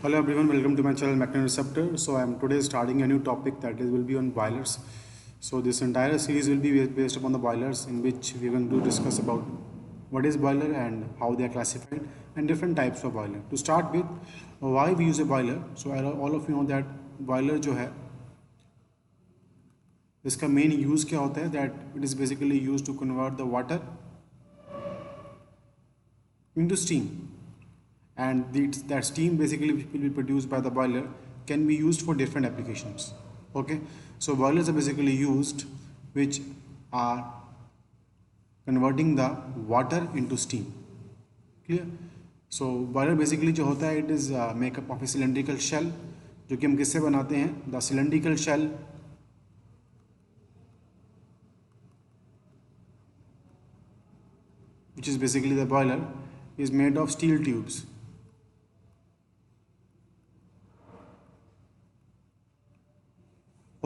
Hello everyone, welcome to my channel Mechanoreceptor. So I am today starting a new topic that is will be on boilers. So this entire series will be based upon the boilers, in which we are going to discuss about what is boiler and how they are classified and different types of boiler. To start with, why we use a boiler. So all of you know that boiler जो है इसका main use क्या होता है, that it is basically used to convert the water into steam, and that steam basically will be produced by the boiler can be used for different applications. Okay, so boilers are basically used which are converting the water into steam. Clear? So boiler basically जो होता है, it is make up of a cylindrical shell, जो कि हम किससे बनाते हैं, the cylindrical shell which is basically the boiler is made of steel tubes.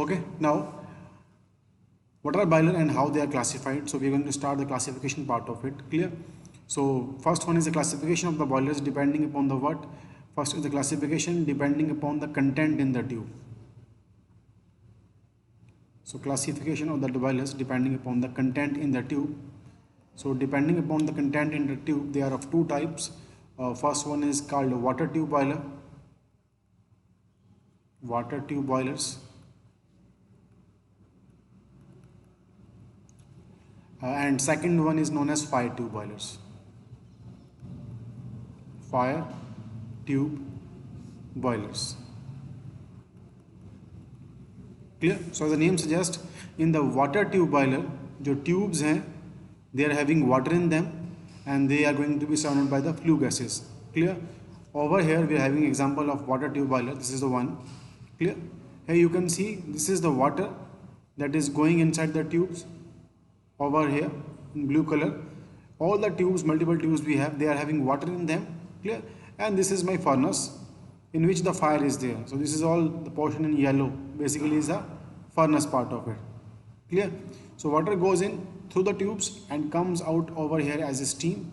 Okay, now what are boiler and how they are classified? So we are going to start the classification part of it. Clear? So first one is the classification of the boilers depending upon the what? First is the classification depending upon the content in the tube. So classification of the boilers depending upon the content in the tube. So depending upon the content in the tube, they are of two types. First one is called water tube boiler. Water tube boilers. And second one is known as fire tube boilers. Fire tube boilers. Clear? So as the name suggests, in the water tube boiler, जो tubes हैं, they are having water in them and they are going to be surrounded by the flue gases. Clear? Over here we are having example of water tube boiler. This is the one. Clear? Here you can see this is the water that is going inside the tubes. Over here in blue color, all the tubes, multiple tubes we have, they are having water in them. Clear? And this is my furnace in which the fire is there. So this is all the portion in yellow basically is the furnace part of it. Clear? So water goes in through the tubes and comes out over here as a steam.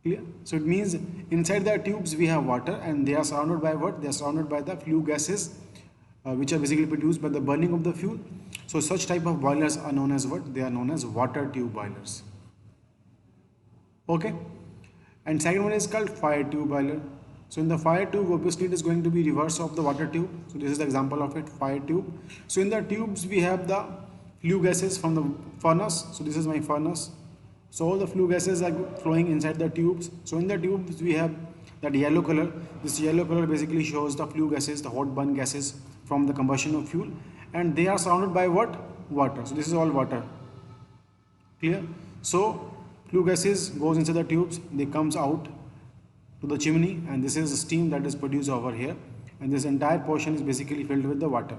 Clear? So it means inside the tubes we have water and they are surrounded by what? They are surrounded by the flue gases which are basically produced by the burning of the fuel. So such type of boilers are known as what? They are known as water tube boilers. Okay. And second one is called fire tube boiler. So in the fire tube, obviously it is going to be reverse of the water tube. So this is the example of it, fire tube. So in the tubes we have the flue gases from the furnace. So this is my furnace. So all the flue gases are flowing inside the tubes. So in the tubes we have that yellow color. This yellow color basically shows the flue gases, the hot burn gases from the combustion of fuel, and they are surrounded by what? Water. So this is all water. Clear? So flue gases goes inside the tubes, they comes out to the chimney, and this is the steam that is produced over here, and this entire portion is basically filled with the water.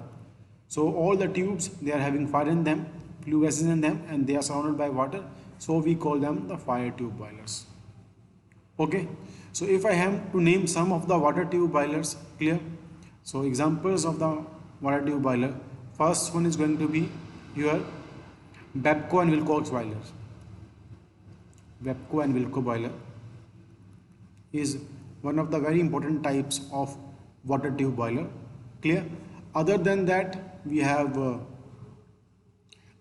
So all the tubes, they are having fire in them, flue gases in them, and they are surrounded by water. So we call them the fire tube boilers. Okay. So if I have to name some of the water tube boilers, clear? So examples of the water tube boiler. First one is going to be your Babcock and Wilcox boilers. Babcock and Wilcox boiler is one of the very important types of water tube boiler. Clear? Other than that, we have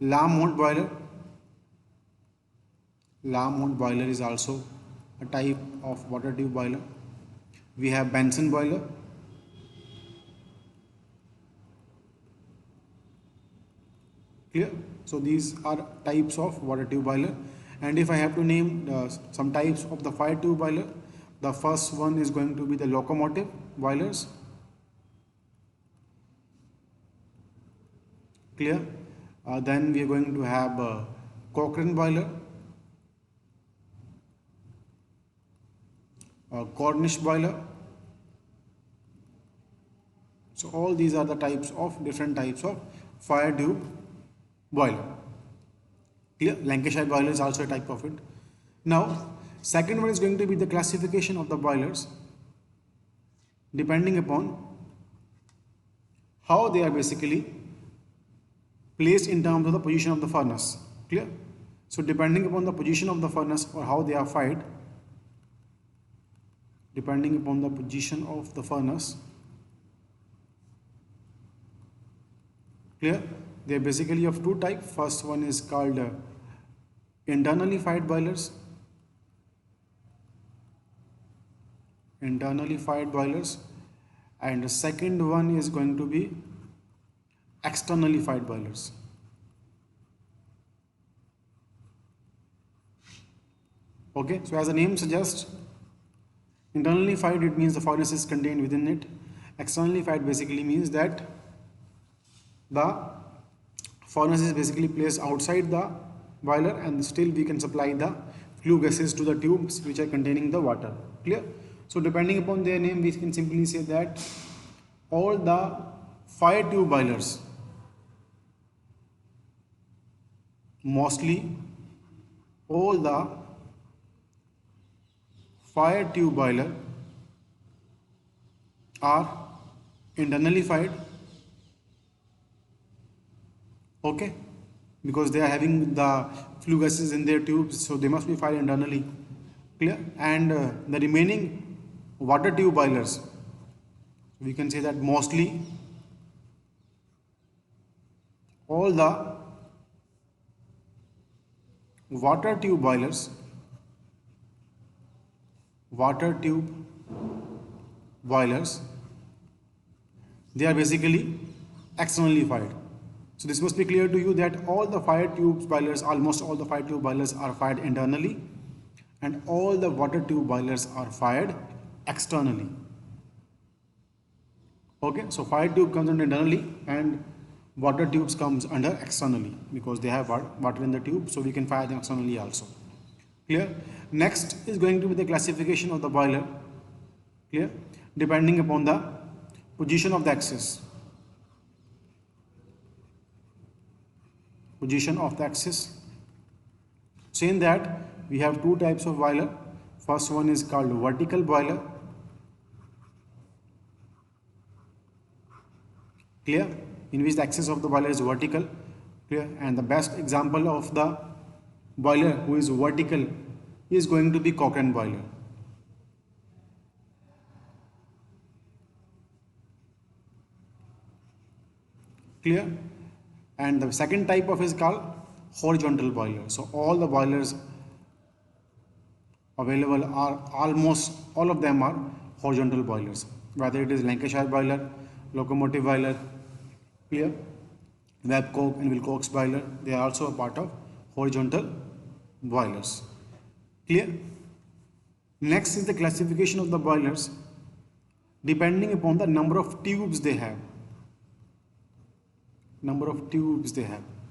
Lamont boiler. Lamont boiler is also a type of water tube boiler. We have Benson boiler. Clear? So these are types of water tube boiler. And if I have to name some types of the fire tube boiler, the first one is going to be the locomotive boilers. Clear? Then we are going to have Cochrane boiler, Cornish boiler. So all these are the types of different types of fire tube boiler. Clear? Lancashire boiler is also a type of it. Now second one is going to be the classification of the boilers depending upon how they are basically placed in terms of the position of the furnace. Clear? So depending upon the position of the furnace or how they are fired, depending upon the position of the furnace. Clear? They are basically of two types. First one is called internally fired boilers. Internally fired boilers. And the second one is going to be externally fired boilers. Okay, so as the name suggests, internally fired, it means the furnace is contained within it. Externally fired basically means that the furnace is basically placed outside the boiler and still we can supply the flue gases to the tubes which are containing the water. Clear? So depending upon their name, we can simply say that all the fire tube boilers, mostly all the fire tube boiler are internally fired. Okay, because they are having the flue gases in their tubes, so they must be fired internally. Clear? And the remaining water tube boilers, we can say that mostly all the water tube boilers, they are basically externally fired. So this must be clear to you that all the fire tube boilers, almost all the fire tube boilers are fired internally and all the water tube boilers are fired externally. Okay, so fire tube comes under internally and water tubes comes under externally because they have water in the tube, so we can fire them externally also. Clear? Next is going to be the classification of the boiler. Clear? Depending upon the position of the axis. Position of the axis. So in that we have two types of boiler. First one is called vertical boiler. Clear? In which the axis of the boiler is vertical. Clear? And the best example of the boiler who is vertical is going to be Cochrane boiler. Clear? And the second type of is called horizontal boiler. So all the boilers available are almost all of them are horizontal boilers, whether it is Lancashire boiler, locomotive boiler, clear, Babcock and Wilcox boiler, they are also a part of horizontal boilers. Clear? Next is the classification of the boilers depending upon the number of tubes they have.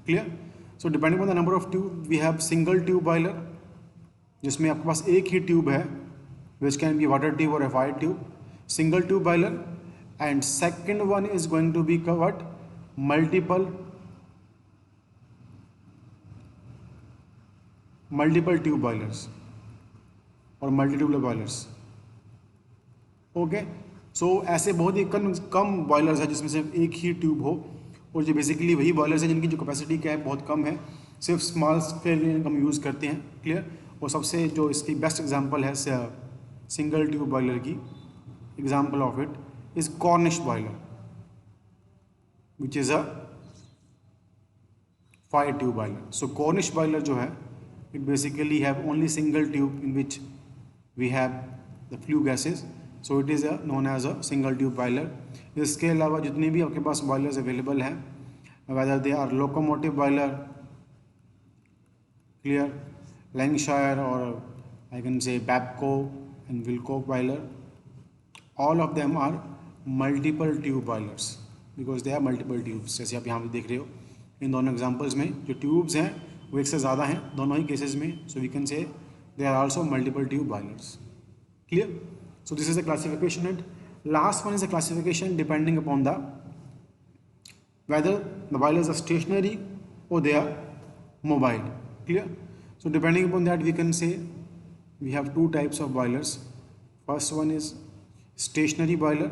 Clear? So depending on the number of tube, we have single tube boiler जिसमें आपके पास एक ही tube है, which can be water tube or a fire tube, single tube boiler. And second one is going to be what? Multiple tube boilers और मल्टीट्यूबुलर boilers. Okay, सो ऐसे बहुत ही कम boilers है जिसमें सिर्फ एक ही ट्यूब हो, और जो बेसिकली वही बॉयलर्स हैं जिनकी जो कैपेसिटी क्या है बहुत कम है, सिर्फ स्मॉल स्केल हम यूज़ करते हैं. क्लियर? और सबसे जो इसकी बेस्ट एग्जांपल है सिंगल ट्यूब बॉयलर की, example of it is Cornish boiler which is a fire tube boiler. So Cornish boiler जो है, it basically have only single tube in which we have the flue gases, so it is known as a single tube boiler. इसके अलावा जितने भी आपके पास boilers available हैं, whether they are locomotive boiler, clear, Lancashire or I can say Babcock and Wilcox boiler, all of them are multiple tube boilers because they have multiple tubes. जैसे आप यहाँ पे देख रहे हो इन दोनों एग्जांपल्स में जो ट्यूब्स हैं वो एक से ज़्यादा हैं दोनों ही केसेस में. सो we can say they are also multiple tube boilers. Clear? So this is the classification. And last one is the classification depending upon the whether the boilers are stationary or they are mobile. Clear? So depending upon that we can say we have two types of boilers. First one is stationary boiler.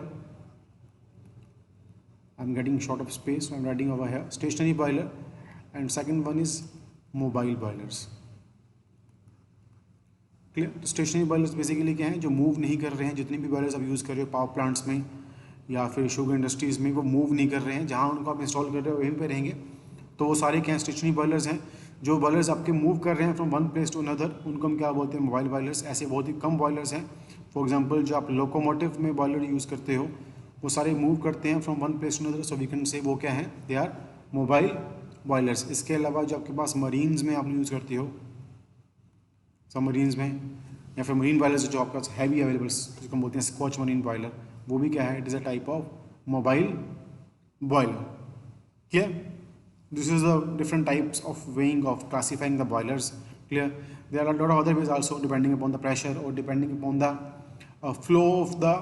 I am getting short of space, I am writing over here stationary boiler. And second one is mobile boilers. Clear. तो stationery boilers basically क्या हैं, जो move नहीं कर रहे हैं, जितने भी बॉयलर्स आप यूज़ कर रहे हो पावर प्लांट्स में या फिर शुगर इंडस्ट्रीज़ में, वो मूव नहीं कर रहे हैं, जहाँ उनको आप इंस्टॉल कर रहे हो वहीं पे रहेंगे, तो वो सारे क्या हैं, स्टेशनरी बॉयलर्स हैं। जो बॉयलर्स आपके मूव कर रहे हैं from one place to another, उनको हम क्या बोलते हैं, मोबाइल बॉयलर्स। ऐसे बहुत ही कम बॉयलर्स हैं। फॉर एग्जांपल जो आप लोकोमोटिव में बॉयलर यूज़ करते हो, वो सारे मूव करते हैं from one place to another, so we can say वो क्या हैं, दे आर मोबाइल बॉयलर्स। इसके अलावा जो आपके पास मरीन्स में आप यूज़ करते हो, सबमरीन्स में, या फिर मरीन बॉयलर्स जो आपके पास हैवी अवेलेबल, जिसको हम बोलते हैं स्कॉच मरीन बॉयलर, वो भी क्या है, it is a type of mobile boiler. Clear? This is the different types of weighing of classifying the boilers. Clear? There are a lot of other ways also, depending upon the pressure or depending upon the flow of the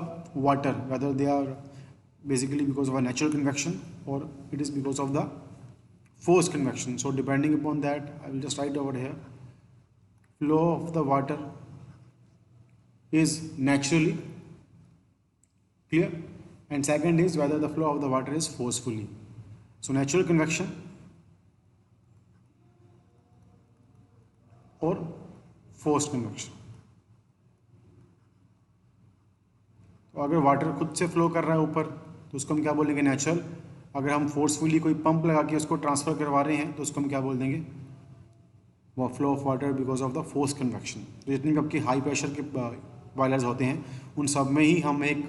water, whether they are basically because of a natural convection or it is because of the forced convection. So depending upon that, I will just write over here, flow of the water is naturally, clear, and second is whether the flow of the water is forcefully. So natural convection और forced convection. तो अगर water खुद से flow कर रहा है ऊपर, तो उसको हम क्या बोलेंगे, नेचुरल। अगर हम फोर्सफुली कोई पंप लगा के उसको ट्रांसफर करवा रहे हैं, तो उसको हम क्या बोल देंगे, वो flow of water because of the force convection. तो जितने भी आपके हाई प्रेशर के बॉयलर्स होते हैं, उन सब में ही हम एक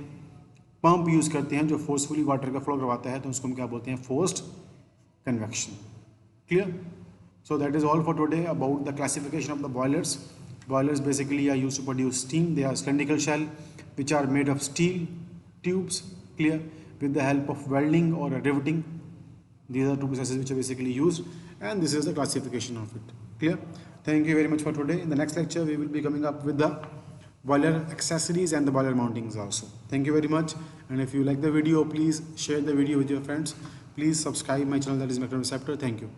पंप यूज़ करते हैं जो फोर्सफुली वाटर का फ्लो करवाता है, तो उसको हम क्या बोलते हैं, forced convection. Clear? So that is all for today about the classification of the boilers. Boilers basically are used to produce steam. They are cylindrical shell which are made of steel tubes, clear, with the help of welding or riveting. These are two processes which are basically used, and this is the classification of it. Clear? Thank you very much for today. In the next lecture we will be coming up with the boiler accessories and the boiler mountings also. Thank you very much, and if you like the video, please share the video with your friends. Please subscribe my channel, that is Micro Receptor. Thank you.